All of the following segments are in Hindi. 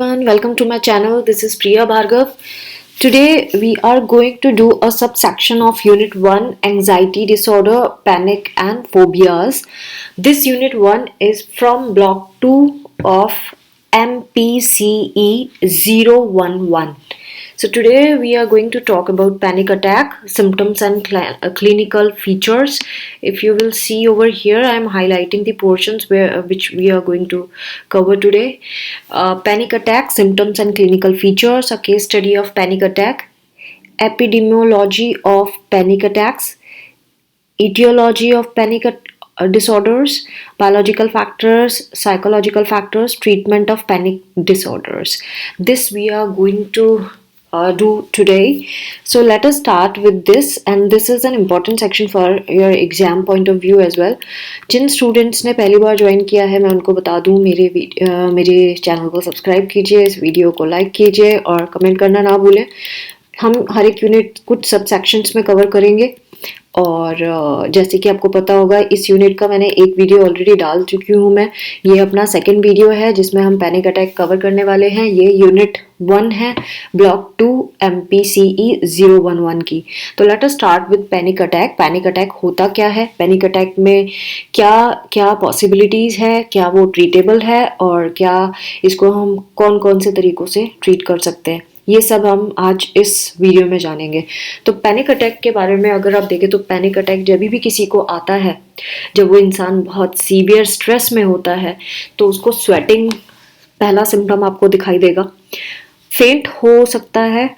Everyone, welcome to my channel. This is Priya Bhargav. Today we are going to do a subsection of Unit 1 Anxiety Disorder, Panic and Phobias. This Unit 1 is from Block 2 of MPCE 011. So today we are going to talk about panic attack, symptoms and clinical features. If you will see over here, I am highlighting the portions which we are going to cover today. Panic attack, symptoms and clinical features, a case study of panic attack, epidemiology of panic attacks, etiology of panic disorders, biological factors, psychological factors, treatment of panic disorders. This we are going to do today. So let us start with this, and this is an important section for your exam point of view as well. जिन स्टूडेंट्स ने पहली बार ज्वाइन किया है मैं उनको बता दूं, मेरे चैनल को सब्सक्राइब कीजिए, इस वीडियो को लाइक कीजिए और कमेंट करना ना भूलें. हम हर एक यूनिट कुछ सब सेक्शंस में कवर करेंगे और जैसे कि आपको पता होगा इस यूनिट का मैंने एक वीडियो ऑलरेडी डाल चुकी हूँ. मैं ये अपना सेकंड वीडियो है जिसमें हम पैनिक अटैक कवर करने वाले हैं. ये यूनिट 1 है, ब्लॉक 2 MPCE 011 की. तो let us start with panic attack. Panic attack होता क्या है, पैनिक अटैक में क्या क्या पॉसिबिलिटीज़ है, क्या वो ट्रीटेबल है और क्या इसको हम कौन कौन से तरीक़ों से ट्रीट कर सकते हैं, ये सब हम आज इस वीडियो में जानेंगे. तो पैनिक अटैक के बारे में अगर आप देखें तो पैनिक अटैक जब भी किसी को आता है, जब वो इंसान बहुत सीवियर स्ट्रेस में होता है तो उसको स्वेटिंग पहला सिम्टम आपको दिखाई देगा. फेंट हो सकता है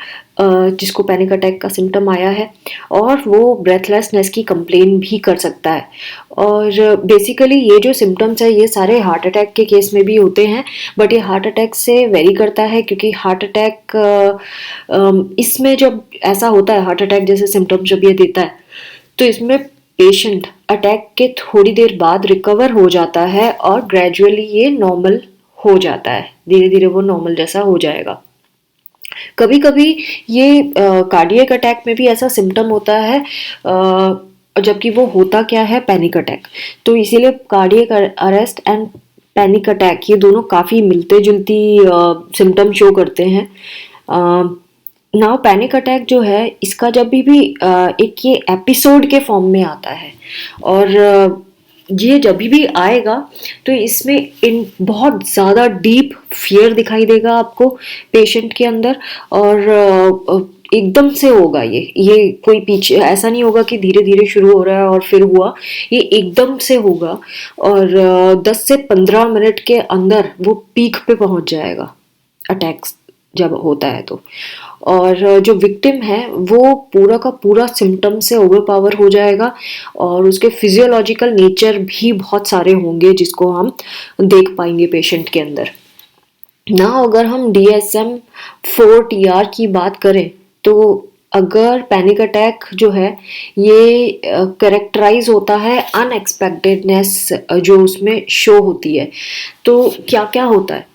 जिसको पैनिक अटैक का सिम्टम आया है, और वो ब्रेथलेसनेस की कंप्लेन भी कर सकता है. और बेसिकली ये जो सिम्टम्स है ये सारे हार्ट अटैक के केस में भी होते हैं, बट ये हार्ट अटैक से वेरी करता है क्योंकि हार्ट अटैक इसमें जब ऐसा होता है, हार्ट अटैक जैसे सिम्टम्स जब ये देता है तो इसमें पेशेंट अटैक के थोड़ी देर बाद रिकवर हो जाता है और ग्रेजुअली ये नॉर्मल हो जाता है, धीरे धीरे वो नॉर्मल जैसा हो जाएगा. कभी कभी ये कार्डियक अटैक में भी ऐसा सिम्टम होता है, जबकि वो होता क्या है, पैनिक अटैक. तो इसीलिए cardiac arrest and panic attack ये दोनों काफ़ी मिलते जुलती सिम्टम शो करते हैं. नाउ पैनिक अटैक जो है इसका जब भी एक ये एपिसोड के फॉर्म में आता है और ये जब भी आएगा तो इसमें इन बहुत ज़्यादा डीप फियर दिखाई देगा आपको पेशेंट के अंदर, और एकदम से होगा. ये कोई पीछे ऐसा नहीं होगा कि धीरे धीरे शुरू हो रहा है और फिर हुआ, ये एकदम से होगा और 10 से 15 मिनट के अंदर वो पीक पे पहुंच जाएगा अटैक्स जब होता है तो. और जो विक्टिम है वो पूरा का पूरा सिम्टम से ओवरपावर हो जाएगा और उसके फिजियोलॉजिकल नेचर भी बहुत सारे होंगे जिसको हम देख पाएंगे पेशेंट के अंदर. ना अगर हम DSM-4 TR की बात करें तो अगर पैनिक अटैक जो है ये करेक्टराइज होता है अनएक्सपेक्टेडनेस जो उसमें शो होती है. तो क्या क्या होता है,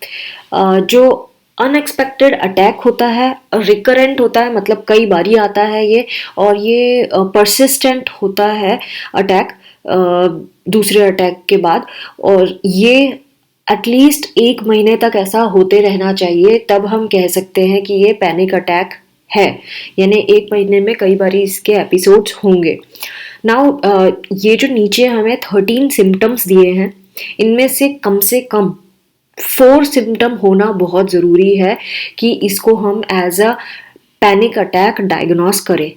जो अनएक्सपेक्टेड अटैक होता है, रिकरेंट होता है, मतलब कई बारी आता है ये, और ये परसिस्टेंट होता है अटैक दूसरे अटैक के बाद, और ये एटलीस्ट 1 महीने तक ऐसा होते रहना चाहिए, तब हम कह सकते हैं कि ये पैनिक अटैक है. यानी 1 महीने में कई बारी इसके एपिसोड्स होंगे. नाउ ये जो नीचे हमें 13 सिम्टम्स दिए हैं इनमें से कम 4 सिम्टम होना बहुत ज़रूरी है कि इसको हम as a panic attack diagnose करें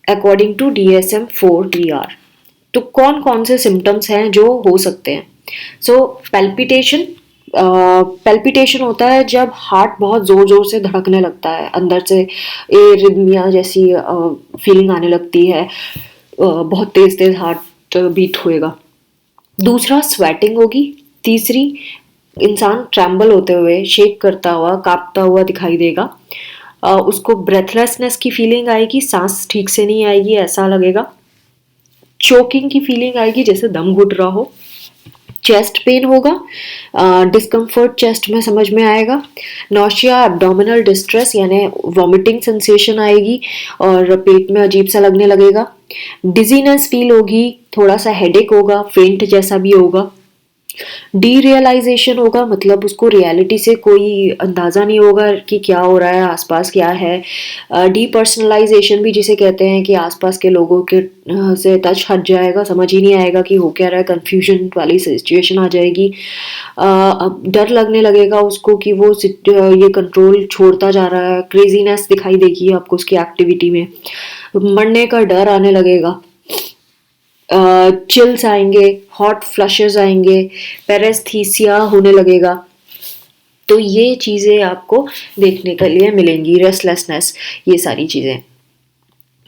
अकॉर्डिंग टू DSM-4 TR. तो कौन कौन से सिम्टम्स हैं जो हो सकते हैं. सो पैल्पिटेशन होता है जब हार्ट बहुत ज़ोर ज़ोर से धड़कने लगता है, अंदर से एरिथमिया जैसी फीलिंग आने लगती है, बहुत तेज़ तेज़ हार्ट बीट होएगा. दूसरा स्वेटिंग होगी. तीसरी इंसान ट्रैम्बल होते हुए, शेक करता हुआ, कांपता हुआ दिखाई देगा. उसको ब्रेथलेसनेस की फीलिंग आएगी, सांस ठीक से नहीं आएगी ऐसा लगेगा. चोकिंग की फीलिंग आएगी जैसे दम घुट रहा हो. चेस्ट पेन होगा, डिस्कम्फर्ट चेस्ट में समझ में आएगा. नौशिया, एब्डोमिनल डिस्ट्रेस यानी वॉमिटिंग सेंसेशन आएगी और पेट में अजीब सा लगने लगेगा. डिजीनेस फील होगी, थोड़ा सा हेडेक होगा, फेंट जैसा भी होगा. डीरियलाइजेशन होगा, मतलब उसको रियलिटी से कोई अंदाज़ा नहीं होगा कि क्या हो रहा है, आसपास क्या है। डीपर्सनलाइजेशन भी जिसे कहते हैं कि आसपास के लोगों के से टच हट जाएगा, समझ ही नहीं आएगा कि हो क्या रहा है, कंफ्यूजन वाली सिचुएशन आ जाएगी। अब डर लगने लगेगा उसको कि वो ये कंट्रोल छोड़ता जा रहा है, क्रेजीनेस दिखाई देगी आपको उसकी एक्टिविटी में, मरने का डर आने लगेगा, चिल्स आएंगे, हॉट फ्लशेस आएंगे, पेरेस्थीसिया होने लगेगा। तो ये चीज़ें आपको देखने के लिए मिलेंगी, रेस्टलेसनेस, ये सारी चीज़ें।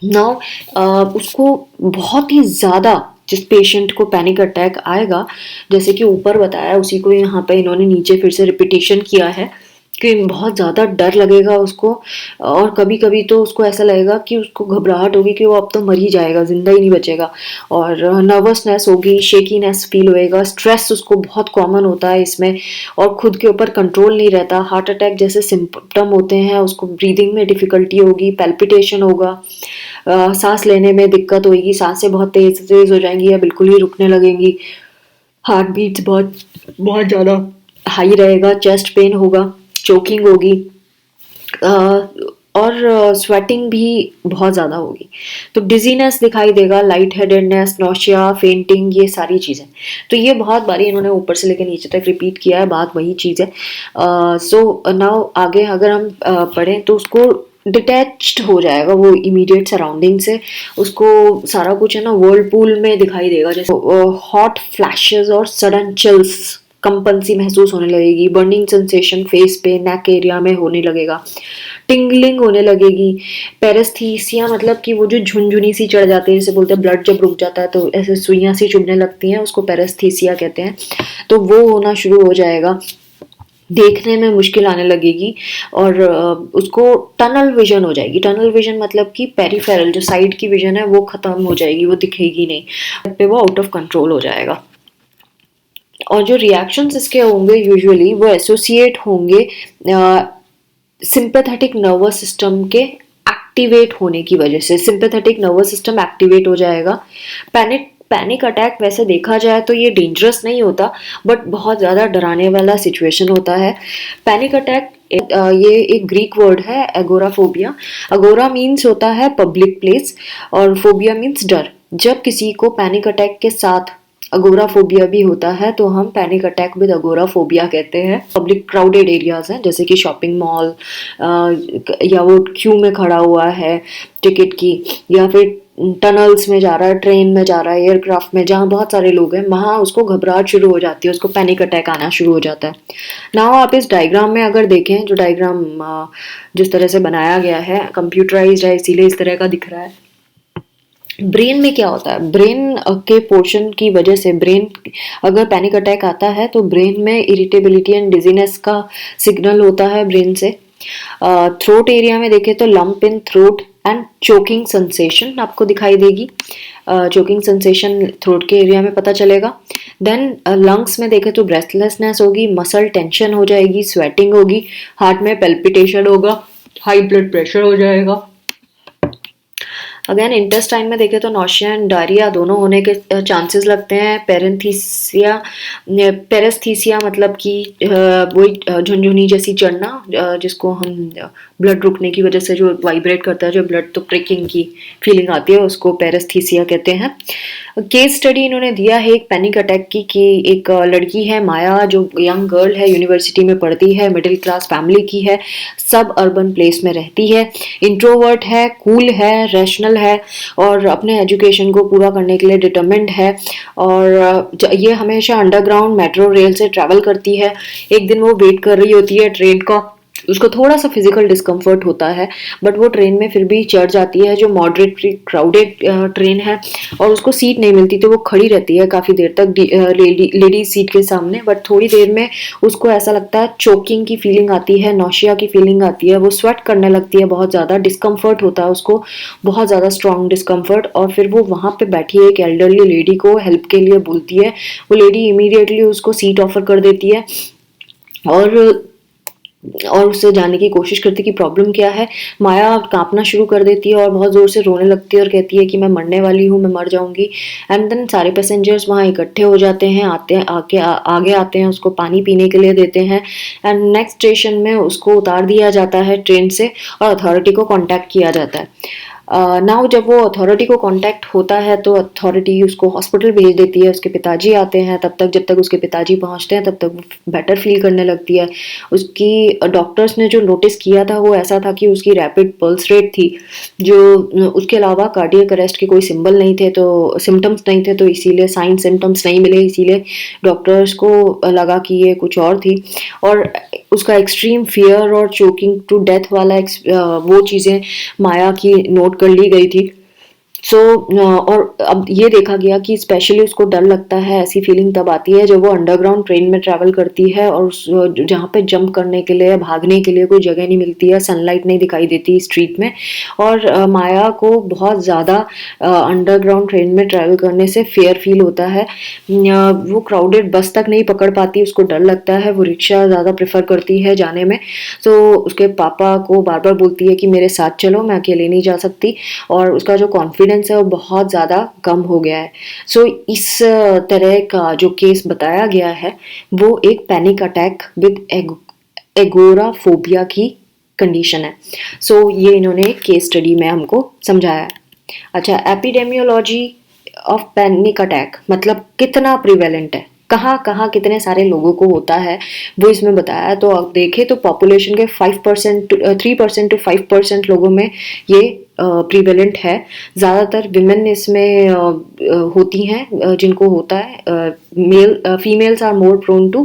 नाउ उसको बहुत ही ज़्यादा, जिस पेशेंट को पैनिक अटैक आएगा, जैसे कि ऊपर बताया उसी को यहाँ पे इन्होंने नीचे फिर से रिपीटेशन किया है कि बहुत ज़्यादा डर लगेगा उसको, और कभी कभी तो उसको ऐसा लगेगा कि उसको घबराहट होगी कि वो अब तो मर ही जाएगा, जिंदा ही नहीं बचेगा, और नर्वसनेस होगी, शेकीनेस फील होएगा, स्ट्रेस उसको बहुत कॉमन होता है इसमें, और खुद के ऊपर कंट्रोल नहीं रहता। हार्ट अटैक जैसे सिम्टम होते हैं, उसको ब्रीदिंग में डिफ़िकल्टी होगी, पैल्पिटेशन होगा, सांस लेने में दिक्कत होगी, सांसें बहुत तेज तेज हो जाएंगी या बिल्कुल ही रुकने लगेंगी, हार्ट बीट्स बहुत बहुत ज़्यादा हाई रहेगा, चेस्ट पेन होगा, चोकिंग होगी, और स्वेटिंग भी बहुत ज़्यादा होगी। तो डिजीनेस दिखाई देगा, लाइट हेडेडनेस, नौशिया, फेंटिंग, ये सारी चीज़ें। तो ये बहुत बारी इन्होंने ऊपर से लेकर नीचे तक रिपीट किया है, बात वही चीज़ है। सो नाउ आगे अगर हम पढ़ें तो उसको डिटैच्ड हो जाएगा वो इमीडिएट सराउंडिंग से, उसको सारा कुछ है ना वर्ल्ड पूल में दिखाई देगा, जैसे हॉट फ्लैशेस और सडन चिल्स, कंपन महसूस होने लगेगी, बर्निंग सेंसेशन फेस पे, नेक एरिया में होने लगेगा, टिंगलिंग होने लगेगी, पेरेस्थीसिया मतलब कि वो जो झुनझुनी सी चढ़ जाती है, जैसे बोलते हैं ब्लड जब रुक जाता है तो ऐसे सुइयां सी चुभने लगती हैं, उसको पेरेस्थीसिया कहते हैं। तो वो होना शुरू हो जाएगा, देखने में मुश्किल आने लगेगी, और उसको टनल विजन हो जाएगी। टनल विजन मतलब कि पेरिफेरल जो साइड की विजन है वो खत्म हो जाएगी, वो दिखेगी नहीं, पे वो आउट ऑफ कंट्रोल हो जाएगा। और जो रिएक्शंस इसके होंगे यूजुअली वो एसोसिएट होंगे सिंपैथेटिक नर्वस सिस्टम के एक्टिवेट होने की वजह से। सिंपैथेटिक नर्वस सिस्टम एक्टिवेट हो जाएगा। पैनिक अटैक वैसे देखा जाए तो ये डेंजरस नहीं होता, बट बहुत ज़्यादा डराने वाला सिचुएशन होता है। पैनिक अटैक ये एक ग्रीक वर्ड है, एगोराफोबिया। अगोरा मीन्स होता है पब्लिक प्लेस, और फोबिया मीन्स डर। जब किसी को पैनिक अटैक के साथ अगोराफोबिया भी होता है तो हम पैनिक अटैक विद अगोराफोबिया कहते हैं। पब्लिक क्राउडेड एरियाज हैं, जैसे कि शॉपिंग मॉल, या वो क्यू में खड़ा हुआ है टिकट की, या फिर टनल्स में जा रहा है, ट्रेन में जा रहा है, एयरक्राफ्ट में, जहाँ बहुत सारे लोग हैं, वहाँ उसको घबराहट शुरू हो जाती है, उसको पैनिक अटैक आना शुरू हो जाता है। नाउ आप इस डायग्राम में अगर देखें, जो डायग्राम जिस तरह से बनाया गया है कंप्यूटराइज्ड है, इसीलिए इस तरह का दिख रहा है। ब्रेन में क्या होता है, ब्रेन के पोर्शन की वजह से, ब्रेन अगर पैनिक अटैक आता है तो ब्रेन में इरिटेबिलिटी एंड डिजीनेस का सिग्नल होता है ब्रेन से। थ्रोट एरिया में देखें तो lump in throat and choking sensation आपको दिखाई देगी। चोकिंग सेंसेशन थ्रोट के एरिया में पता चलेगा। देन लंग्स में देखें तो ब्रेथलेसनेस होगी, मसल टेंशन हो जाएगी, स्वेटिंग होगी, हार्ट में पेल्पिटेशन होगा, हाई ब्लड प्रेशर हो जाएगा। अगेन इंटेस्टाइन में देखें तो नौशिया एंड डायरिया दोनों होने के चांसेस लगते हैं। पेरेस्थीसिया मतलब कि वही झुनझुनी जैसी चढ़ना, जिसको हम ब्लड रुकने की वजह से जो वाइब्रेट करता है, जो ब्लड तो प्रिकिंग की फीलिंग आती है, उसको पेरेस्थीसिया कहते हैं। केस स्टडी इन्होंने दिया है एक पैनिक अटैक की, कि एक लड़की है माया, जो यंग गर्ल है, यूनिवर्सिटी में पढ़ती है, मिडिल क्लास फैमिली की है, सब अर्बन प्लेस में रहती है, इंट्रोवर्ट है, कूल है, रैशनल है, और अपने एजुकेशन को पूरा करने के लिए डिटरमिन्ड है, और ये हमेशा अंडरग्राउंड मेट्रो रेल से ट्रैवल करती है। एक दिन वो वेट कर रही होती है ट्रेन का, उसको थोड़ा सा फिजिकल डिस्कम्फर्ट होता है, बट वो ट्रेन में फिर भी चढ़ जाती है, जो मॉडरेटली क्राउडेड ट्रेन है, और उसको सीट नहीं मिलती तो वो खड़ी रहती है काफ़ी देर तक लेडीज सीट के सामने। बट थोड़ी देर में उसको ऐसा लगता है, चोकिंग की फीलिंग आती है, नौशिया की फीलिंग आती है, वो स्वेट करने लगती है, बहुत ज़्यादा डिस्कम्फर्ट होता है उसको, बहुत ज़्यादा स्ट्रॉन्ग डिस्कम्फर्ट। और फिर वो वहाँ पे बैठी एक एल्डरली लेडी को हेल्प के लिए बोलती है, वो लेडी इमीडिएटली उसको सीट ऑफर कर देती है, और और उससे जानने की कोशिश करती है कि प्रॉब्लम क्या है। माया कांपना शुरू कर देती है और बहुत ज़ोर से रोने लगती है और कहती है कि मैं मरने वाली हूँ, मैं मर जाऊंगी। एंड देन सारे पैसेंजर्स वहाँ इकट्ठे हो जाते हैं, आते हैं आगे आते हैं, उसको पानी पीने के लिए देते हैं। एंड नेक्स्ट स्टेशन में उसको उतार दिया जाता है ट्रेन से और अथॉरिटी को कॉन्टैक्ट किया जाता है। नाउ जब वो अथॉरिटी को कांटेक्ट होता है तो अथॉरिटी उसको हॉस्पिटल भेज देती है। उसके पिताजी आते हैं, तब तक जब तक उसके पिताजी पहुंचते हैं तब तक वो बेटर फील करने लगती है। उसकी डॉक्टर्स ने जो नोटिस किया था वो ऐसा था कि उसकी रैपिड पल्स रेट थी, जो उसके अलावा कार्डियक अरेस्ट के कोई सिंबल नहीं थे, तो सिम्टम्स नहीं थे, तो इसीलिए साइन सिम्टम्स नहीं मिले, इसीलिए डॉक्टर्स को लगा कि ये कुछ और थी। और उसका एक्सट्रीम फियर और चोकिंग टू डेथ वाला वो चीज़ें माया की नोट कर ली गई थी। सो और अब ये देखा गया कि स्पेशली उसको डर लगता है, ऐसी फीलिंग तब आती है जब वो अंडरग्राउंड ट्रेन में ट्रैवल करती है और जहाँ पे जंप करने के लिए, भागने के लिए कोई जगह नहीं मिलती है, सनलाइट नहीं दिखाई देती स्ट्रीट में। और माया को बहुत ज़्यादा अंडरग्राउंड ट्रेन में ट्रैवल करने से फेयर फील होता है। वो क्राउडेड बस तक नहीं पकड़ पाती, उसको डर लगता है, वो रिक्शा ज़्यादा प्रेफर करती है जाने में। तो उसके पापा को बार बार बोलती है कि मेरे साथ चलो, मैं अकेले नहीं जा सकती। और उसका जो कॉन्फिडेंस है वो बहुत ज़्यादा कम हो गया है। सो इस तरह का जो केस बताया गया है वो एक पैनिक अटैक विद एगोराफोबिया की कंडीशन है। सो ये इन्होंने केस स्टडी में हमको समझाया है। अच्छा, एपिडेमियोलॉजी ऑफ पैनिक अटैक मतलब कितना प्रिवेलेंट है, कहाँ कहाँ कितने सारे लोगों को होता है, वो इसमें बताया है। तो आप देखें तो पॉपुलेशन के 5% 3% to 5% लोगों में ये प्रिवेलेंट है। ज़्यादातर विमेन इसमें होती हैं, जिनको होता है। Females are more prone to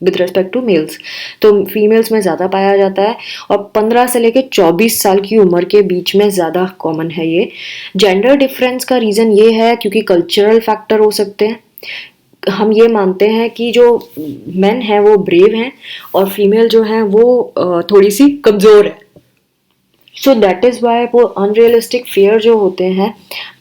with respect to males, तो फीमेल्स में ज़्यादा पाया जाता है। और 15 से लेकर 24 साल की उम्र के बीच में ज़्यादा कॉमन है ये। जेंडर डिफरेंस का रीज़न ये है क्योंकि कल्चरल फैक्टर हो सकते हैं। हम ये मानते हैं कि जो मेन है वो ब्रेव हैं और फीमेल जो है वो थोड़ी सी कमज़ोर है। सो दैट इज़ वाई वो अनरियलिस्टिक फेयर जो होते हैं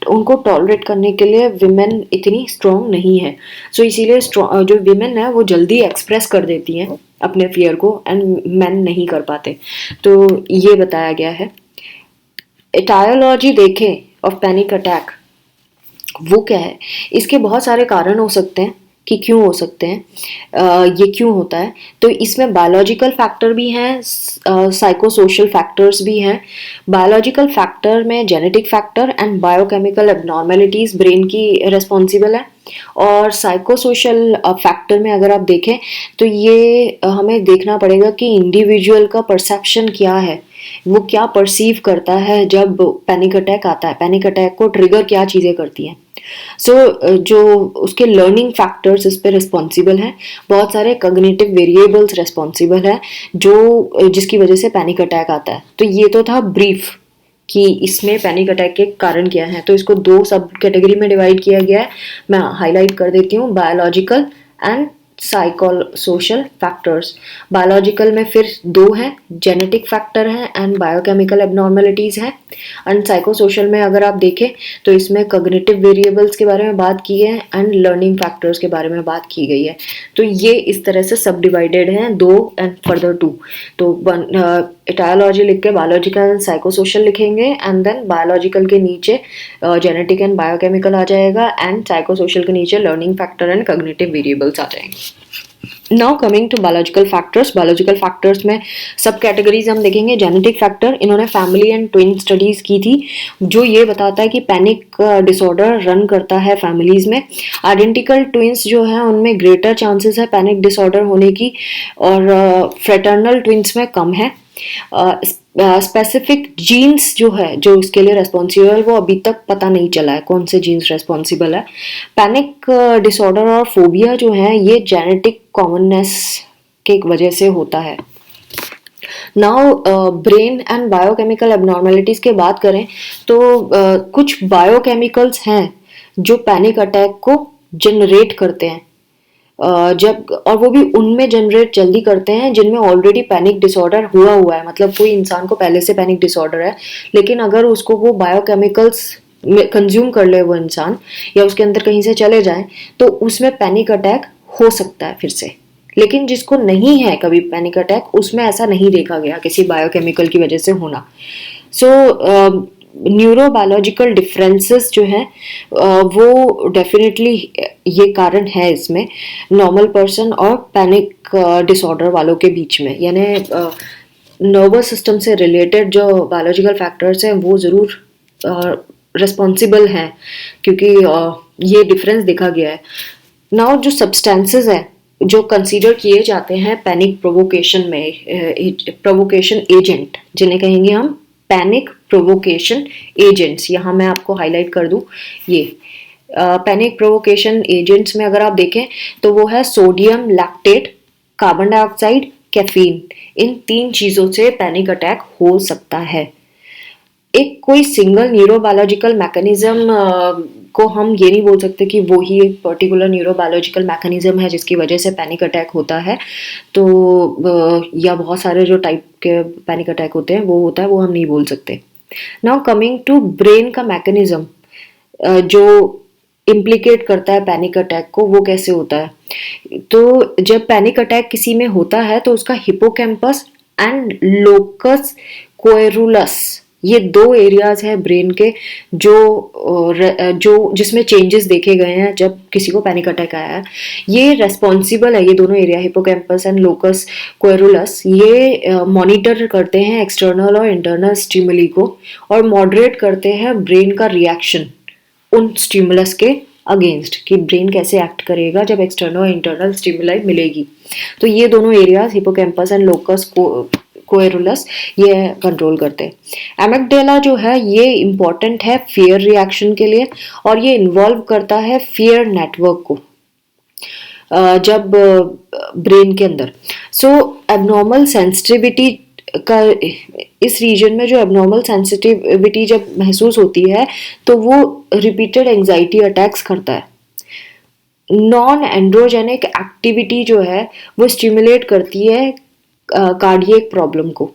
उनको टॉलरेट करने के लिए विमेन इतनी स्ट्रॉन्ग नहीं है। सो इसीलिए जो विमेन है वो जल्दी एक्सप्रेस कर देती हैं अपने फियर को एंड मैन नहीं कर पाते। तो ये बताया गया है। एटायोलॉजी देखें ऑफ पैनिक अटैक, वो क्या है, इसके बहुत सारे कारण हो सकते हैं कि क्यों हो सकते हैं, ये क्यों होता है। तो इसमें बायोलॉजिकल फैक्टर भी हैं, साइकोसोशल फैक्टर्स भी हैं। बायोलॉजिकल फैक्टर में genetic factor and biochemical abnormalities brain की रिस्पॉन्सिबल है। और साइकोसोशल फैक्टर में अगर आप देखें तो ये हमें देखना पड़ेगा कि इंडिविजुअल का परसेप्शन क्या है, वो क्या परसीव करता है जब पैनिक अटैक आता है, पैनिक अटैक को ट्रिगर क्या चीज़ें करती हैं। सो जो उसके लर्निंग फैक्टर्स इस पे रिस्पॉन्सिबल हैं, बहुत सारे कॉग्निटिव वेरिएबल्स रिस्पॉन्सिबल हैं जो जिसकी वजह से पैनिक अटैक आता है। तो ये तो था ब्रीफ कि इसमें पैनिक अटैक के कारण क्या है। तो इसको दो सब कैटेगरी में डिवाइड किया गया है, मैं हाईलाइट कर देती हूँ, biological and social factors. Biological में फिर दो हैं, जेनेटिक फैक्टर है एंड बायोकेमिकल एबनॉर्मेलिटीज़ हैं। एंड साइकोसोशल में अगर आप देखें तो इसमें कॉग्निटिव वेरिएबल्स के बारे में बात की है एंड लर्निंग फैक्टर्स के बारे में बात की गई है। तो ये इस तरह से सब डिवाइडेड हैं, 2 एंड फर्दर 2। तो एटायोलॉजी लिख के बायोलॉजिकल एंड साइकोसोशल लिखेंगे एंड देन बायोलॉजिकल के नीचे जेनेटिक एंड बायोकेमिकल आ जाएगा एंड साइकोसोशल के नीचे learning factor and cognitive variables आ जाएंगे। Now coming to biological factors, biological factors में सब कैटेगरीज हम देखेंगे। जेनेटिक फैक्टर, इन्होंने फैमिली एंड ट्विन स्टडीज की थी जो ये बताता है कि पैनिक डिसऑर्डर रन करता है फैमिलीज में। आइडेंटिकल ट्विंस जो है उनमें ग्रेटर चांसेस है पैनिक डिसऑर्डर होने की और फ्रेटर्नल ट्विंस में कम है। स्पेसिफिक जीन्स जो है जो इसके लिए रेस्पॉन्सिबल वो अभी तक पता नहीं चला है कौन से जीन्स रेस्पॉन्सिबल है। पैनिक डिसऑर्डर और फोबिया जो है ये जेनेटिक कॉमननेस के वजह से होता है। Now brain and biochemical abnormalities के बात करें तो कुछ बायोकेमिकल्स हैं जो पैनिक अटैक को जनरेट करते हैं, जब और वो भी उनमें जनरेट जल्दी करते हैं जिनमें ऑलरेडी पैनिक डिसऑर्डर हुआ है। मतलब कोई इंसान को पहले से पैनिक डिसऑर्डर है लेकिन अगर उसको वो बायोकेमिकल्स कंज्यूम कर ले वो इंसान या उसके अंदर कहीं से चले जाए तो उसमें पैनिक अटैक हो सकता है फिर से। लेकिन जिसको नहीं है कभी पैनिक अटैक, उसमें ऐसा नहीं देखा गया किसी बायोकेमिकल की वजह से होना। सो न्यूरोबायोलॉजिकल डिफरेंसेस जो हैं वो डेफिनेटली ये कारण है इसमें नॉर्मल पर्सन और पैनिक डिसऑर्डर वालों के बीच में, यानी नर्वस सिस्टम से रिलेटेड जो बायोलॉजिकल फैक्टर्स हैं वो ज़रूर रिस्पॉन्सिबल हैं, क्योंकि ये डिफरेंस देखा गया है। नाउ जो सब्सटेंसेस हैं जो कंसीडर किए जाते हैं पैनिक प्रोवोकेशन में, प्रोवोकेशन एजेंट जिन्हें कहेंगे हम पैनिक प्रोवोकेशन एजेंट्स, यहाँ मैं आपको हाईलाइट कर दूं ये पैनिक प्रोवोकेशन एजेंट्स में अगर आप देखें तो वो है sodium lactate, carbon dioxide, caffeine. इन 3 चीज़ों से पैनिक अटैक हो सकता है। एक कोई सिंगल न्यूरोबायोलॉजिकल मैकेनिज्म को हम ये नहीं बोल सकते कि वो ही एक पर्टिकुलर न्यूरोबायोलॉजिकल मैकेनिज्म है जिसकी वजह से पैनिक अटैक होता है, तो या बहुत सारे जो टाइप के पैनिक अटैक होते हैं वो होता है, वो हम नहीं बोल सकते। नाउ कमिंग टू ब्रेन का मैकेनिज्म जो इम्प्लीकेट करता है पैनिक अटैक को, वो कैसे होता है। तो जब पैनिक अटैक किसी में होता है तो उसका हिपोकैम्पस एंड लोकस कोएरुलस, ये 2 एरियाज हैं ब्रेन के जो जिसमें चेंजेस देखे गए हैं जब किसी को पैनिक अटैक आया है। ये रेस्पॉन्सिबल है, ये दोनों एरिया हिपोकैम्पस एंड लोकस कोएरुलस, ये मॉनिटर करते हैं एक्सटर्नल और इंटरनल स्टिमुली को और मॉडरेट करते हैं ब्रेन का रिएक्शन उन स्टिमुलस के अगेंस्ट, कि ब्रेन कैसे एक्ट करेगा जब एक्सटर्नल और इंटरनल स्टिमुलाई मिलेगी। तो ये दोनों एरियाज हिपोकैम्पस एंड लोकस कोएरुलस ये कंट्रोल करते हैं। एमिगडाला जो है ये इम्पॉर्टेंट है फियर रिएक्शन के लिए और ये इन्वॉल्व करता है फियर नेटवर्क को जब ब्रेन के अंदर। सो एबनॉर्मल सेंसिटिविटी का इस रीजन में जो एबनॉर्मल सेंसिटिविटी जब महसूस होती है तो वो रिपीटेड एंजाइटी अटैक्स करता है। नॉन एंड्रोजेनिक एक्टिविटी जो है वो स्टिमुलेट करती है कार्डियक प्रॉब्लम को।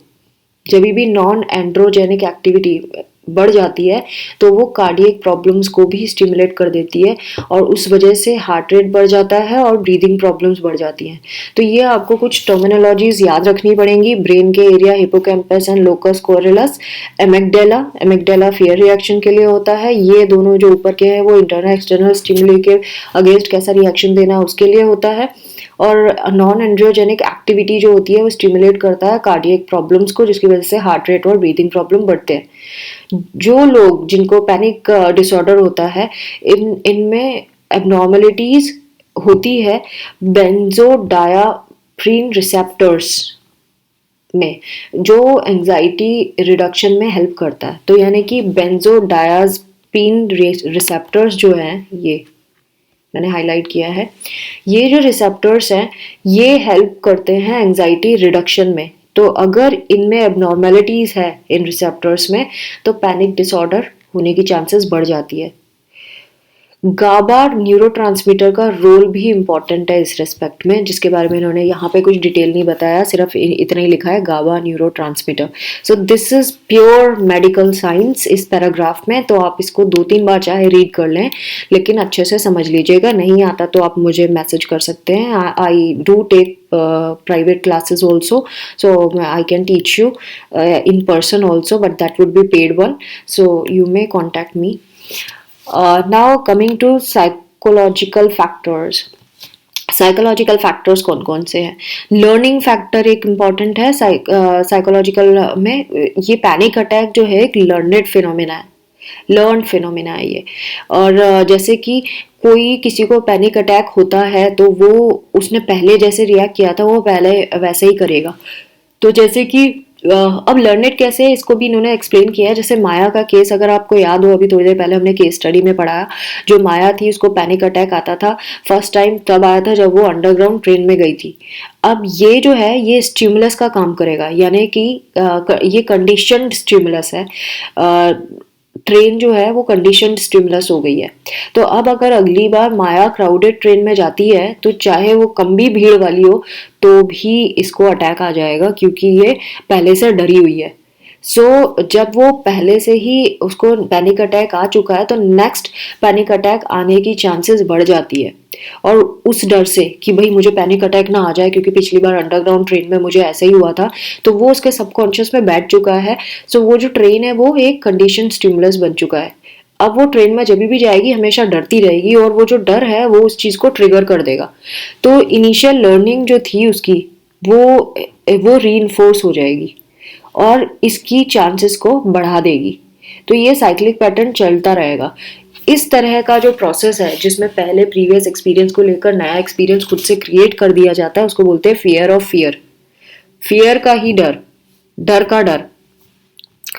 जब भी नॉन एंड्रोजेनिक एक्टिविटी बढ़ जाती है तो वो कार्डियक प्रॉब्लम्स को भी स्टिमुलेट कर देती है और उस वजह से हार्ट रेट बढ़ जाता है और ब्रीदिंग प्रॉब्लम्स बढ़ जाती हैं। तो ये आपको कुछ टर्मिनोलॉजीज याद रखनी पड़ेंगी। ब्रेन के area hippocampus and locus coeruleus, amygdala fear reaction के लिए होता है, ये दोनों जो ऊपर के हैं वो इंटरनल एक्सटर्नल स्टिमुली के अगेंस्ट कैसा रिएक्शन देना है उसके लिए होता है, और नॉन एंड्रोजेनिक एक्टिविटी जो होती है वो स्टिमुलेट करता है कार्डियक प्रॉब्लम्स को, जिसकी वजह से हार्ट रेट और ब्रीदिंग प्रॉब्लम बढ़ते हैं। जो लोग जिनको पैनिक डिसऑर्डर होता है इनमें एबनॉर्मलिटीज होती है बेंजोडायाप्रीन रिसेप्टर्स में, जो एंजाइटी रिडक्शन में हेल्प करता है। तो यानी कि बेंजोडायाप्रीन रिसेप्टर्स जो हैं, ये मैंने हाईलाइट किया है, ये जो रिसेप्टर्स हैं ये हेल्प करते हैं एंजाइटी रिडक्शन में। तो अगर इनमें एबनॉर्मेलिटीज है इन रिसेप्टर्स में तो पैनिक डिसऑर्डर होने की चांसेस बढ़ जाती है। गाबा न्यूरोट्रांसमीटर का रोल भी इम्पॉर्टेंट है इस रेस्पेक्ट में, जिसके बारे में इन्होंने यहाँ पे कुछ डिटेल नहीं बताया, सिर्फ इतना ही लिखा है GABA neurotransmitter. So this is pure medical science इस पैराग्राफ में, तो आप इसको 2-3 बार चाहे रीड कर लें लेकिन अच्छे से समझ लीजिएगा। नहीं आता तो आप मुझे मैसेज कर सकते हैं। I do take private classes also, so I can teach you in person also, but that would be paid one, so you may contact me. Now coming to psychological factors. Psychological factors कौन कौन से हैं। लर्निंग फैक्टर एक इम्पॉर्टेंट है साइकोलॉजिकल में। ये पैनिक अटैक जो है एक लर्नड फिनोमिना है ये। और जैसे कि कोई किसी को पैनिक अटैक होता है तो वो उसने पहले जैसे रिएक्ट किया था वो पहले वैसे ही करेगा। तो जैसे कि अब लर्नेड कैसे है इसको भी इन्होंने एक्सप्लेन किया है। जैसे माया का केस अगर आपको याद हो, अभी थोड़ी देर पहले हमने केस स्टडी में पढ़ा, जो माया थी उसको पैनिक अटैक आता था फर्स्ट टाइम तब आया था जब वो अंडरग्राउंड ट्रेन में गई थी। अब ये जो है ये स्टिमुलस का काम करेगा, यानी कि ये कंडीशनड स्टिमुलस है। ट्रेन जो है वो कंडीशनड स्टिमुलस हो गई है। तो अब अगर अगली बार माया क्राउडेड ट्रेन में जाती है तो चाहे वो कम भी भीड़ वाली हो तो भी इसको अटैक आ जाएगा, क्योंकि ये पहले से डरी हुई है। जब वो पहले से ही उसको पैनिक अटैक आ चुका है तो नेक्स्ट पैनिक अटैक आने की चांसेस बढ़ जाती है। और उस डर से कि भाई मुझे पैनिक अटैक ना आ जाए, क्योंकि पिछली बार अंडरग्राउंड ट्रेन में मुझे ऐसे ही हुआ था, तो वो उसके सबकॉन्शियस में बैठ चुका है। वो जो ट्रेन है वो एक कंडीशन स्टिमुलस बन चुका है। अब वो ट्रेन में जब भी जाएगी हमेशा डरती रहेगी, और वो जो डर है वो उस चीज को ट्रिगर कर देगा। तो इनिशियल लर्निंग जो थी उसकी वो रीइंफोर्स हो जाएगी और इसकी चांसेस को बढ़ा देगी। तो ये साइक्लिक पैटर्न चलता रहेगा। इस तरह का जो प्रोसेस है जिसमें पहले प्रीवियस एक्सपीरियंस को लेकर नया एक्सपीरियंस खुद से क्रिएट कर दिया जाता है, उसको बोलते हैं फियर ऑफ फियर। फियर का ही डर, डर का डर।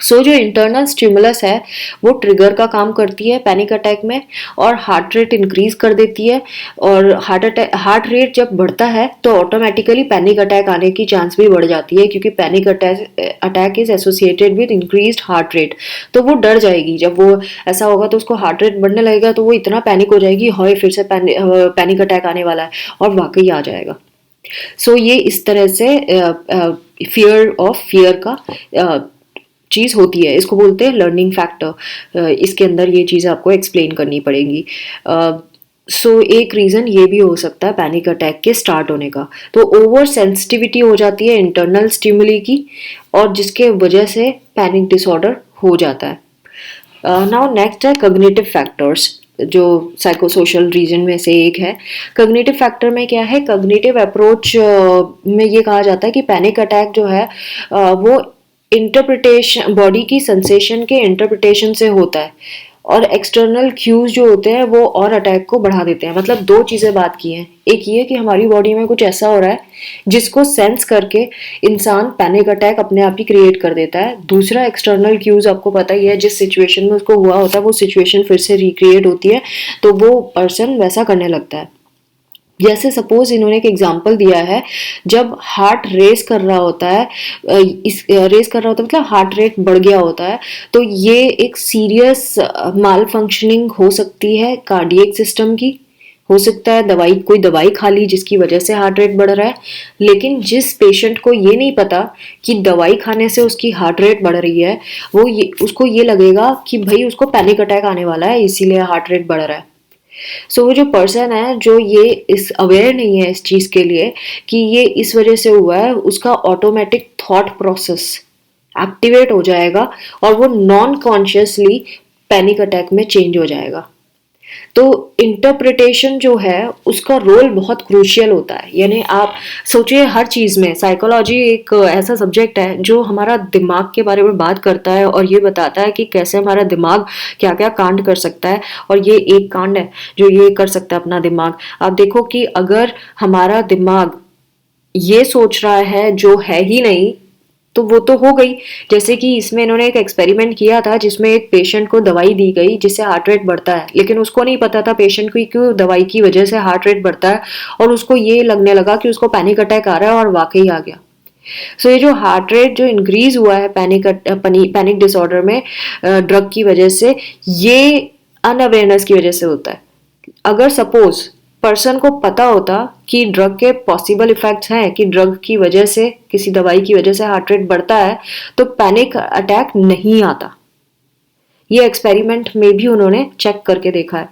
जो इंटरनल स्टिमुलस है वो ट्रिगर का काम करती है पैनिक अटैक में, और हार्ट रेट इंक्रीज कर देती है। और हार्ट रेट जब बढ़ता है तो ऑटोमेटिकली पैनिक अटैक आने की चांस भी बढ़ जाती है, क्योंकि panic attack is associated with increased heart rate. तो वो डर जाएगी, जब वो ऐसा होगा तो उसको हार्ट रेट बढ़ने लगेगा, तो वो इतना पैनिक हो जाएगी, हाय फिर से पैनिक अटैक आने वाला है, और वाकई आ जाएगा। ये इस तरह से फियर ऑफ फियर का चीज होती है। इसको बोलते हैं लर्निंग फैक्टर। इसके अंदर ये चीज आपको एक्सप्लेन करनी पड़ेगी। एक रीजन ये भी हो सकता है पैनिक अटैक के स्टार्ट होने का, तो ओवर सेंसिटिविटी हो जाती है इंटरनल स्टिमुली की, और जिसके वजह से पैनिक डिसऑर्डर हो जाता है। नाउ नेक्स्ट है कॉग्निटिव फैक्टर्स, जो साइको सोशल रीजन में से एक है। कॉग्निटिव फैक्टर में क्या है, कॉग्निटिव अप्रोच में ये कहा जाता है कि पैनिक अटैक जो है वो इंटरप्रिटेशन, बॉडी की सेंसेशन के इंटरप्रिटेशन से होता है, और एक्सटर्नल क्यूज जो होते हैं वो और अटैक को बढ़ा देते हैं। मतलब दो चीजें बात की हैं, एक ये कि हमारी बॉडी में कुछ ऐसा हो रहा है जिसको सेंस करके इंसान पैनिक अटैक अपने आप ही क्रिएट कर देता है। दूसरा एक्सटर्नल क्यूज, आपको पता ही है, जिस सिचुएशन में उसको हुआ होता है वो सिचुएशन फिर से रिक्रिएट होती है, तो वो पर्सन वैसा करने लगता है। जैसे सपोज इन्होंने एक एग्जांपल दिया है, जब हार्ट रेस कर रहा होता है, रेस कर रहा होता है मतलब हार्ट रेट बढ़ गया होता है, तो ये एक सीरियस माल फंक्शनिंग हो सकती है कार्डियक सिस्टम की। हो सकता है कोई दवाई खा ली जिसकी वजह से हार्ट रेट बढ़ रहा है, लेकिन जिस पेशेंट को ये नहीं पता कि दवाई खाने से उसकी हार्ट रेट बढ़ रही है, उसको ये लगेगा कि भाई उसको पैनिक अटैक आने वाला है इसीलिए हार्ट रेट बढ़ रहा है। वो जो पर्सन है जो ये इस अवेयर नहीं है इस चीज के लिए कि ये इस वजह से हुआ है, उसका ऑटोमेटिक थॉट प्रोसेस एक्टिवेट हो जाएगा और वो नॉन कॉन्शियसली पैनिक अटैक में चेंज हो जाएगा। तो इंटरप्रिटेशन जो है उसका रोल बहुत क्रूशियल होता है। यानी आप सोचिए, हर चीज में साइकोलॉजी एक ऐसा सब्जेक्ट है जो हमारा दिमाग के बारे में बात करता है और ये बताता है कि कैसे हमारा दिमाग क्या क्या कांड कर सकता है, और ये एक कांड है जो ये कर सकता है अपना दिमाग। आप देखो कि अगर हमारा दिमाग ये सोच रहा है जो है ही नहीं, तो वो तो हो गई। जैसे कि इसमें इन्होंने एक एक्सपेरिमेंट किया था जिसमें एक पेशेंट को दवाई दी गई जिससे हार्ट रेट बढ़ता है, लेकिन उसको नहीं पता था पेशेंट को क्यों दवाई की वजह से हार्ट रेट बढ़ता है, और उसको ये लगने लगा कि उसको पैनिक अटैक आ रहा है, और वाकई आ गया। ये जो हार्ट रेट जो इंक्रीज हुआ है पैनिक डिसऑर्डर में ड्रग की वजह से, ये अनअवेयरनेस की वजह से होता है। अगर सपोज पर्सन को पता होता कि ड्रग के पॉसिबल इफेक्ट्स हैं, कि ड्रग की वजह से, किसी दवाई की वजह से हार्ट रेट बढ़ता है, तो पैनिक अटैक नहीं आता। ये एक्सपेरिमेंट में भी उन्होंने चेक करके देखा है,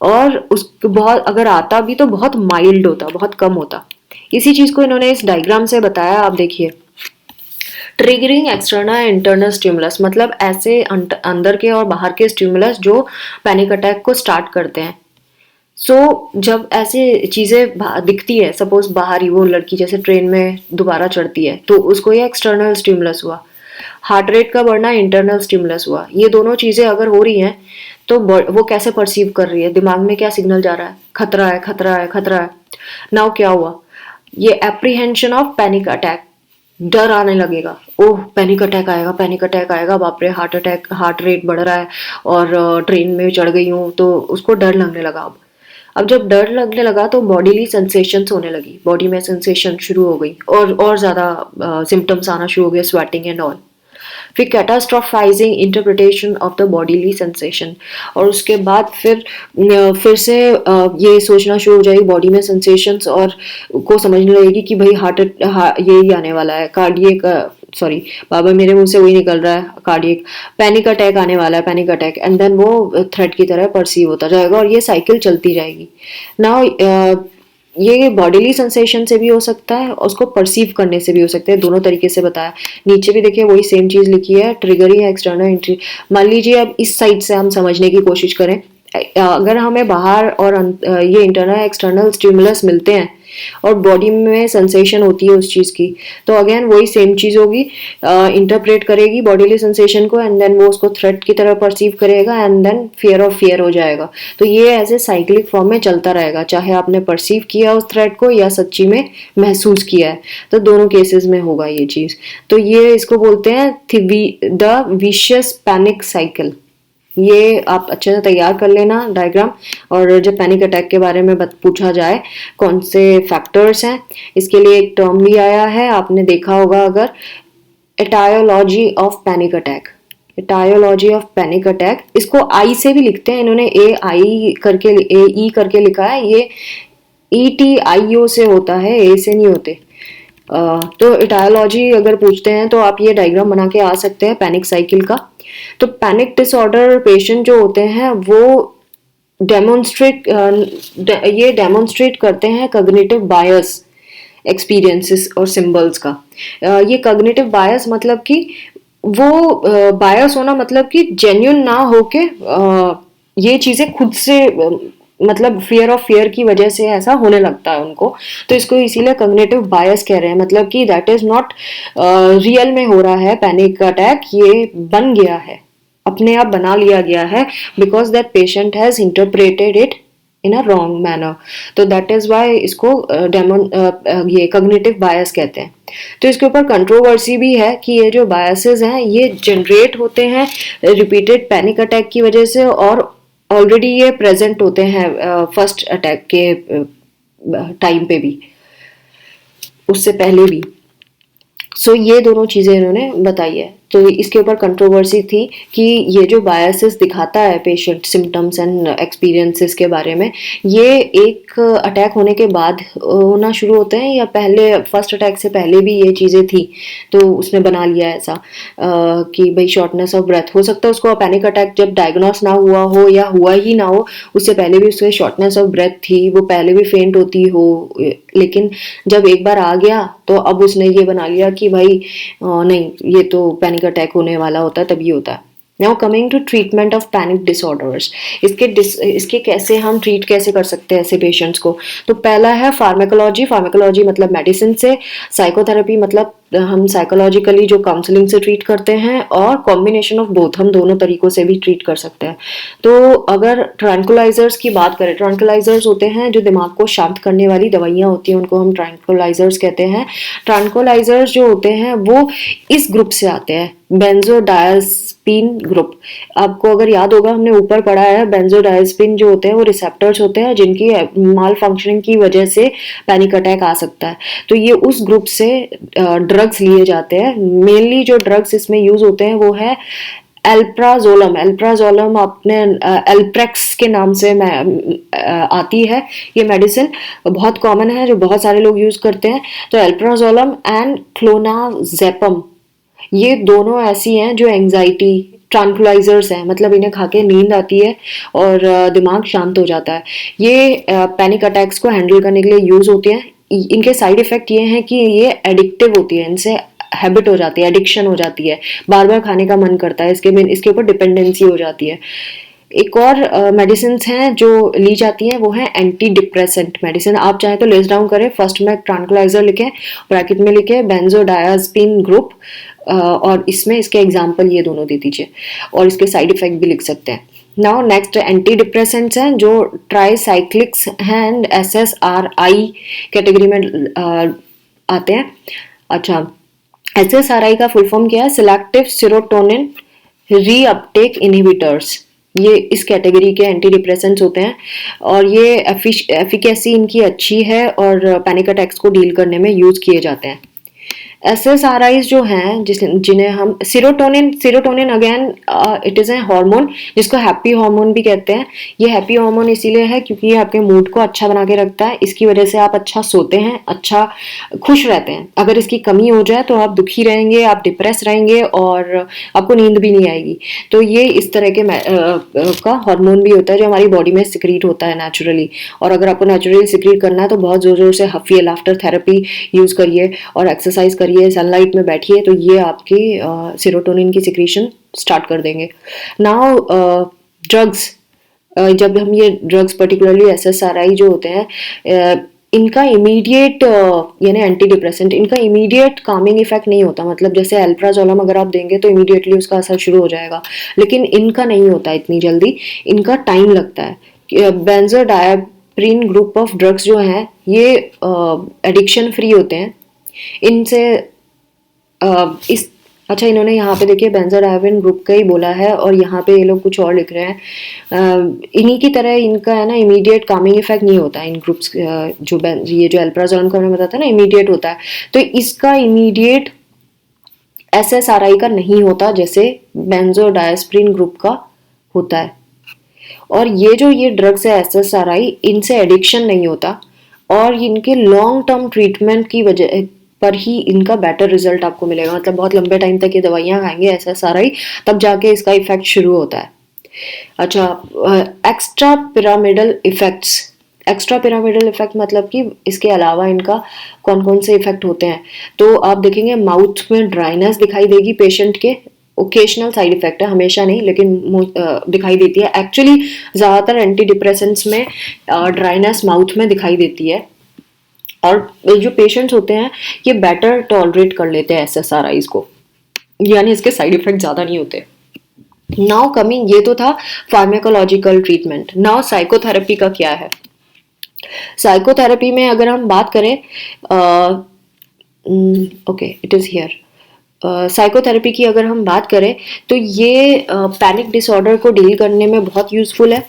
और उस बहुत अगर आता भी तो बहुत माइल्ड होता, बहुत कम होता। इसी चीज को इन्होंने इस डायग्राम से बताया। आप देखिए, ट्रिगरिंग एक्सटर्नल इंटरनल स्टिमुलस, मतलब ऐसे अंदर के और बाहर के स्टिमुलस जो पैनिक अटैक को स्टार्ट करते हैं। जब ऐसे चीजें दिखती है, सपोज बाहर ही वो लड़की जैसे ट्रेन में दोबारा चढ़ती है, तो उसको ये एक्सटर्नल स्टिमुलस हुआ। हार्ट रेट का बढ़ना इंटरनल स्टिमुलस हुआ। ये दोनों चीजें अगर हो रही हैं तो वो कैसे परसीव कर रही है, दिमाग में क्या सिग्नल जा रहा है, खतरा है, खतरा है, खतरा है। नाउ क्या हुआ, ये एप्रीहेंशन ऑफ पैनिक अटैक, डर आने लगेगा। ओह पैनिक अटैक आएगा, पैनिक अटैक आएगा, बाप रे हार्ट रेट बढ़ रहा है, और ट्रेन में चढ़ गई हूँ, तो उसको डर लगने लगा। अब जब डर लगने लगा तो बॉडीली सेंसेशंस होने लगी, बॉडी में सेंसेशन शुरू हो गई, और ज्यादा सिम्टम्स आना शुरू हो गए, स्वेटिंग एंड ऑल। फिर catastrophising interpretation of the bodily sensation, और उसके बाद फिर से ये सोचना शुरू हो जाएगी बॉडी में सेंसेशंस, और को समझने लगेगी कि भाई यही आने वाला है, कार्डियक सॉरी, बाबा मेरे मुंह से वही निकल रहा है, कार्डियक, पैनिक अटैक आने वाला है, पैनिक अटैक, एंड देन वो थ्रेट की तरह परसीव होता जाएगा और ये साइकिल चलती जाएगी। नाउ ये बॉडीली सेंसेशन से भी हो सकता है और उसको परसीव करने से भी हो सकता है, दोनों तरीके से बताया। नीचे भी देखिए वही सेम चीज लिखी है, ट्रिगरिंग एक्सटर्नल एंट्री। मान लीजिए अब इस साइड से हम समझने की कोशिश करें, अगर हमें बाहर और ये इंटरनल एक्सटर्नल स्टिमुलस मिलते हैं और बॉडी में सेंसेशन होती है उस चीज की, तो अगेन वही सेम चीज होगी, इंटरप्रेट करेगी बॉडीली सेंसेशन को एंड देन वो उसको थ्रेट की तरह परसीव करेगा and then fear of fear हो जाएगा। तो ये ऐसे साइक्लिक फॉर्म में चलता रहेगा, चाहे आपने परसीव किया उस थ्रेट को या सच्ची में महसूस किया है, तो दोनों केसेस में होगा ये चीज। तो ये इसको बोलते हैं द विशियस पैनिक साइकिल। ये आप अच्छे से तैयार कर लेना डायग्राम, और जब पैनिक अटैक के बारे में पूछा जाए कौन से फैक्टर्स हैं, इसके लिए एक टर्म भी आया है, आपने देखा होगा अगर, aetiology of panic attack. Aetiology of panic attack, इसको आई से भी लिखते हैं इन्होंने, ए आई करके, ए ई करके लिखा है, ये ई टी आई ओ से होता है, ए से नहीं होते। तो एटायोलॉजी अगर पूछते हैं तो आप ये डायग्राम बना के आ सकते हैं पैनिक साइकिल का। तो पैनिक डिसऑर्डर पेशेंट जो होते हैं वो ये डेमोन्स्ट्रेट करते हैं कॉग्निटिव बायस एक्सपीरियंसेस और सिंबल्स का। ये कॉग्निटिव बायस मतलब कि वो बायस होना मतलब कि जेन्युइन ना होके ये चीजें खुद से मतलब फियर ऑफ फियर की वजह से ऐसा होने लगता है उनको, तो इसको इसीलिए कॉग्निटिव बायस कह रहे हैं, मतलब कि दैट इज नॉट रियल में हो रहा है पैनिक अटैक, ये बन गया है, अपने आप बना लिया गया है, because that patient has interpreted it in a wrong manner. तो दैट इज वाई इसको ये कॉग्निटिव बायस कहते हैं। तो इसके ऊपर कंट्रोवर्सी भी है कि ये जो बायसेस हैं ये जनरेट होते हैं रिपीटेड पैनिक अटैक की वजह से, और ऑलरेडी ये प्रेजेंट होते हैं फर्स्ट अटैक के टाइम पे भी, उससे पहले भी। सो ये दोनों चीजें इन्होंने बताई है। तो इसके ऊपर कंट्रोवर्सी थी कि ये जो बायसेस दिखाता है पेशेंट सिम्टम्स एंड एक्सपीरियंसेस के बारे में, ये एक अटैक होने के बाद होना शुरू होते हैं या पहले फर्स्ट अटैक से पहले भी ये चीज़ें थी, तो उसने बना लिया ऐसा कि भाई शॉर्टनेस ऑफ ब्रेथ हो सकता है उसको पैनिक अटैक जब डायग्नोस ना हुआ हो या हुआ ही ना हो, उससे पहले भी उसके शॉर्टनेस ऑफ ब्रेथ थी, वो पहले भी फेंट होती हो, लेकिन जब एक बार आ गया तो अब उसने ये बना लिया कि भाई नहीं, ये तो पैनिक अटैक होने वाला होता है तभी होता है। Now coming to treatment of panic disorders, इसके कैसे हम ट्रीट कैसे कर सकते हैं ऐसे पेशेंट्स को। तो पहला है फार्मेकोलॉजी। फार्मेकोलॉजी मतलब मेडिसिन से, साइकोथेरेपी मतलब हम साइकोलॉजिकली जो काउंसलिंग से ट्रीट करते हैं, और कॉम्बिनेशन ऑफ बोथ, हम दोनों तरीकों से भी ट्रीट कर सकते हैं। तो अगर ट्रैंकुलाइजर्स की बात करें, ट्रैंकुलाइजर्स होते हैं जो दिमाग को शांत करने वाली दवाइयाँ होती हैं, उनको हम ट्रैंकुलाइजर्स कहते हैं। ट्रैंकुलाइजर्स जो होते हैं वो इस ग्रुप से आते हैं, बेंजोडायज़ेपिन ग्रुप। आपको अगर याद होगा हमने ऊपर पढ़ा है, बेंजोडायज़ेपिन जो होते हैं वो रिसेप्टर्स होते हैं जिनकी माल फंक्शनिंग की वजह से पैनिक अटैक आ सकता है। तो ये उस ग्रुप से ड्रग्स लिए जाते हैं। मेनली जो ड्रग्स इसमें यूज होते हैं वो है एल्प्राजोलम। एल्प्राजोलम अपने एल्प्रेक्स के नाम से आती है, ये मेडिसिन बहुत कॉमन है जो बहुत सारे लोग यूज करते हैं। तो एल्प्राजोलम एंड क्लोनाजेपम, ये दोनों ऐसी हैं जो एंजाइटी ट्रैंकुलाइजर्स हैं, मतलब इन्हें खा के नींद आती है और दिमाग शांत हो जाता है। ये पैनिक अटैक्स को हैंडल करने के लिए यूज होती हैं। इनके साइड इफेक्ट ये हैं कि ये एडिक्टिव होती है, इनसे हैबिट हो जाती है, एडिक्शन हो जाती है, बार बार खाने का मन करता है, इसके ऊपर डिपेंडेंसी हो जाती है। एक और मेडिसिन हैं जो ली जाती हैं, वो है एंटी डिप्रेसेंट मेडिसिन। आप चाहे तो लिस्ट डाउन करें, फर्स्ट में ट्रैंकुलाइजर लिखे, ब्रैकेट में लिखे बेंजोडायज़ेपिन ग्रुप, और इसमें इसके एग्जाम्पल ये दोनों दे दीजिए, और इसके साइड इफेक्ट भी लिख सकते हैं। नाउ नेक्स्ट एंटी डिप्रेसेंट्स हैं जो ट्राईसाइक्लिक्स हैं एंड SSRI कैटेगरी में आते हैं। अच्छा, SSRI का फुल फॉर्म क्या है? Selective serotonin reuptake inhibitors. ये इस कैटेगरी के एंटी डिप्रेसेंट्स होते हैं, और ये एफिकेसी इनकी अच्छी है और पैनिक अटैक्स को डील करने में यूज किए जाते हैं। SSRIs जो हैं जिन्हें हम serotonin again it is a hormone जिसको हैप्पी हार्मोन भी कहते हैं। ये हैप्पी हार्मोन इसीलिए है क्योंकि ये आपके मूड को अच्छा बना के रखता है, इसकी वजह से आप अच्छा सोते हैं, अच्छा खुश रहते हैं। अगर इसकी कमी हो जाए तो आप दुखी रहेंगे, आप डिप्रेस रहेंगे और आपको नींद भी नहीं आएगी। तो ये इस तरह के का हार्मोन भी होता है जो हमारी बॉडी में सिक्रीट होता है नेचुरली। और अगर आपको नेचुरली सिक्रीट करना है तो बहुत ज़ोर ज़ोर से हफिए, लाफ्टर थेरेपी यूज़ करिए और एक्सरसाइज करिए, सनलाइट में बैठिए, तो ये आपकी सेरोटोनिन की सिक्रीशन स्टार्ट कर देंगे। नाउ ड्रग्स, जब हम ये ड्रग्स पर्टिकुलरली SSRI जो होते हैं इनका इमीडिएट यानी एंटी डिप्रेसेंट, इनका इमीडिएट कामिंग इफेक्ट नहीं होता। मतलब जैसे एल्प्राजोलम अगर आप देंगे तो इमीडिएटली उसका असर शुरू हो जाएगा, लेकिन इनका नहीं होता इतनी जल्दी, इनका टाइम लगता है। बेंजोडायप्रीन ग्रुप ऑफ ड्रग्स जो हैं ये एडिक्शन फ्री होते हैं। इनसे इस अच्छा, इन्होंने यहाँ पे देखिए बेंजोडायप्रीन ग्रुप का ही बोला है और यहाँ पे ये लोग कुछ और लिख रहे हैं। इन्हीं की तरह इनका है ना इमीडिएट कामिंग इफेक्ट नहीं होता इन ग्रुप्स, ये जो एल्प्राजोलम का हमने बताया था ना इमीडिएट होता है, तो इसका इमीडिएट SSRI का नहीं होता जैसे बेंजोडायस्प्रिन ग्रुप का होता है। और ये ड्रग्स है SSRI, इनसे एडिक्शन नहीं होता और इनके लॉन्ग टर्म ट्रीटमेंट की वजह पर ही इनका बेटर रिजल्ट आपको मिलेगा। मतलब बहुत लंबे टाइम तक ये दवाइयाँ खाएंगे SSRI, तब जाके इसका इफेक्ट शुरू होता है। अच्छा, extra pyramidal effects. Extra pyramidal effect मतलब कि इसके अलावा इनका कौन कौन से इफेक्ट होते हैं, तो आप देखेंगे माउथ में ड्राइनेस दिखाई देगी पेशेंट के। ओकेशनल साइड इफेक्ट है, हमेशा नहीं, लेकिन दिखाई देती है। एक्चुअली ज़्यादातर एंटी डिप्रेसेंट्स में ड्राइनेस माउथ में दिखाई देती है और जो पेशेंट्स होते हैं ये बेटर टॉलरेट कर लेते हैं SSRIs को, यानी इसके साइड इफेक्ट ज़्यादा नहीं होते। नाउ कमिंग, ये तो था फार्माकोलॉजिकल ट्रीटमेंट। नाउ साइकोथेरेपी का क्या है? साइकोथेरेपी में अगर हम बात करें, okay it is here, psychotherapy की अगर हम बात करें तो ये पैनिक डिसऑर्डर को डील करने में बहुत यूज़फुल है।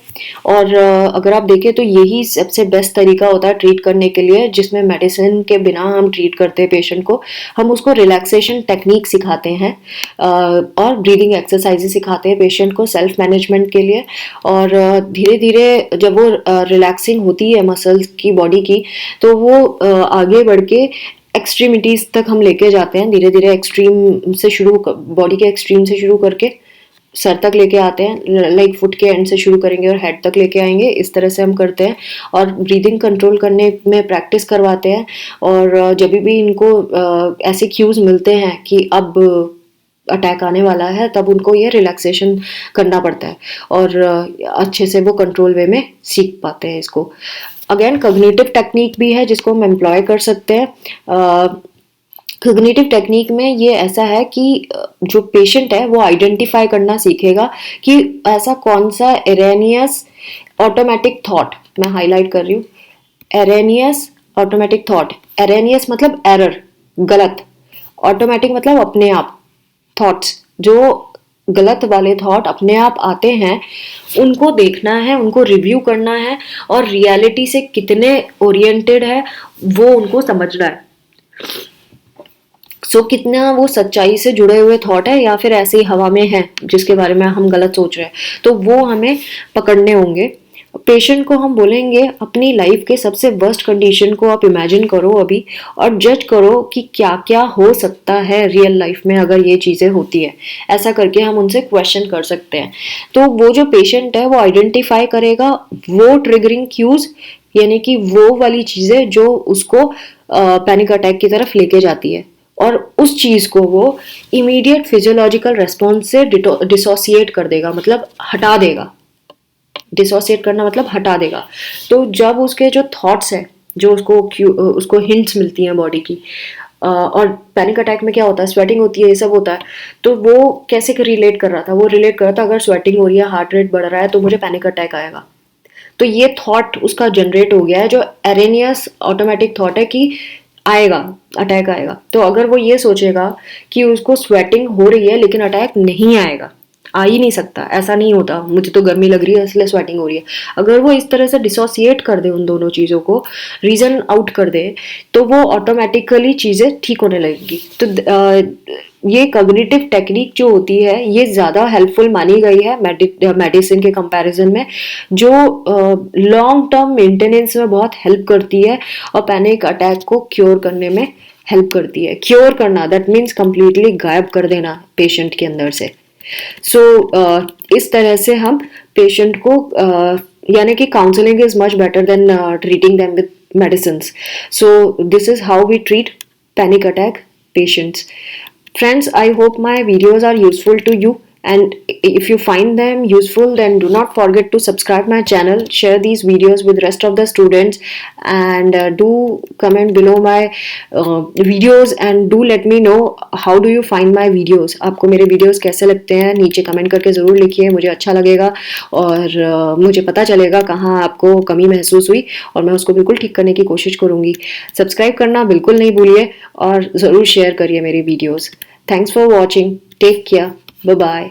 और अगर आप देखें तो यही सबसे बेस्ट तरीका होता है ट्रीट करने के लिए, जिसमें मेडिसिन के बिना हम ट्रीट करते हैं पेशेंट को। हम उसको रिलैक्सेशन टेक्निक सिखाते हैं और ब्रीदिंग एक्सरसाइजेस सिखाते हैं पेशेंट को सेल्फ मैनेजमेंट के लिए। और धीरे धीरे जब वो रिलैक्सिंग होती है मसल्स की, बॉडी की, तो वो आगे बढ़ के एक्सट्रीमिटीज तक हम लेके जाते हैं। धीरे धीरे एक्सट्रीम से शुरू, बॉडी के एक्सट्रीम से शुरू करके सर तक लेके आते हैं, लाइक फुट के एंड से शुरू करेंगे और हेड तक लेके आएंगे। इस तरह से हम करते हैं और ब्रीदिंग कंट्रोल करने में प्रैक्टिस करवाते हैं। और जब भी इनको ऐसे क्यूज मिलते हैं कि अब अटैक आने वाला है, तब उनको ये रिलैक्सेशन करना पड़ता है और अच्छे से वो कंट्रोल वे में सीख पाते हैं इसको। अगेन कॉग्निटिव टेक्निक भी है जिसको हम एम्प्लॉय कर सकते हैं। कॉग्निटिव टेक्निक में ये ऐसा है कि जो पेशेंट है वो आइडेंटिफाई करना सीखेगा कि ऐसा कौन सा एरेनियस ऑटोमेटिक थॉट, मैं हाईलाइट कर रही हूँ, एरेनियस ऑटोमेटिक थॉट। एरेनियस मतलब एरर, गलत, ऑटोमेटिक मतलब अपने आप, थॉट्स जो गलत वाले थॉट अपने आप आते हैं उनको देखना है, उनको रिव्यू करना है और रियलिटी से कितने ओरिएंटेड है वो उनको समझना है। सो कितना वो सच्चाई से जुड़े हुए थॉट है या फिर ऐसे ही हवा में है जिसके बारे में हम गलत सोच रहे हैं, तो वो हमें पकड़ने होंगे। पेशेंट को हम बोलेंगे अपनी लाइफ के सबसे वर्स्ट कंडीशन को आप इमेजिन करो अभी और जज करो कि क्या क्या हो सकता है रियल लाइफ में अगर ये चीज़ें होती है। ऐसा करके हम उनसे क्वेश्चन कर सकते हैं। तो वो जो पेशेंट है वो आइडेंटिफाई करेगा वो ट्रिगरिंग क्यूज, यानी कि वो वाली चीज़ें जो उसको पैनिक अटैक की तरफ लेके जाती है, और उस चीज़ को वो इमीडिएट फिजियोलॉजिकल रेस्पॉन्स से डिसोसिएट कर देगा, मतलब हटा देगा। डिसोसिएट करना मतलब हटा देगा। तो जब उसके जो थॉट्स हैं, जो उसको हिंट्स मिलती हैं बॉडी की, और पैनिक अटैक में क्या होता है, स्वेटिंग होती है, ये सब होता है, तो वो कैसे रिलेट कर रहा था, वो रिलेट कर रहा था अगर स्वेटिंग हो रही है, हार्ट रेट बढ़ रहा है तो मुझे पैनिक अटैक आएगा। तो ये थॉट उसका जनरेट हो गया है, जो एरेनियस ऑटोमेटिक थॉट है कि आएगा, अटैक आएगा। तो अगर वो ये सोचेगा कि उसको स्वेटिंग हो रही है लेकिन अटैक नहीं आएगा, आ ही नहीं सकता, ऐसा नहीं होता मुझे तो गर्मी लग रही है इसलिए स्वेटिंग हो रही है। अगर वो इस तरह से डिसोसिएट कर दे उन दोनों चीज़ों को, रीज़न आउट कर दे, तो वो ऑटोमेटिकली चीज़ें ठीक होने लगेगी। तो ये कॉग्निटिव टेक्निक जो होती है ये ज़्यादा हेल्पफुल मानी गई है मेडिसिन के कंपैरिजन में, जो लॉन्ग टर्म मेंटेनेंस में बहुत हेल्प करती है और पैनिक अटैक को क्योर करने में हेल्प करती है। क्योर करना दैट मीन्स कंप्लीटली गायब कर देना पेशेंट के अंदर से। सो इस तरह से हम पेशेंट को यानी कि counselling is much better than treating them with medicines. So this is how we treat panic attack patients. Friends, I hope my videos are useful to you, and if you find them useful, then do not forget to subscribe my channel, share these videos with rest of the students, and do comment below my videos, and do let me know how do you find my videos. आपको मेरे videos कैसे लगते हैं नीचे कमेंट करके ज़रूर लिखिए, मुझे अच्छा लगेगा और मुझे पता चलेगा कहाँ आपको कमी महसूस हुई और मैं उसको बिल्कुल ठीक करने की कोशिश करूँगी। सब्सक्राइब करना बिल्कुल नहीं भूलिए और ज़रूर शेयर करिए मेरी videos. Thanks for watching. Take care. Bye bye.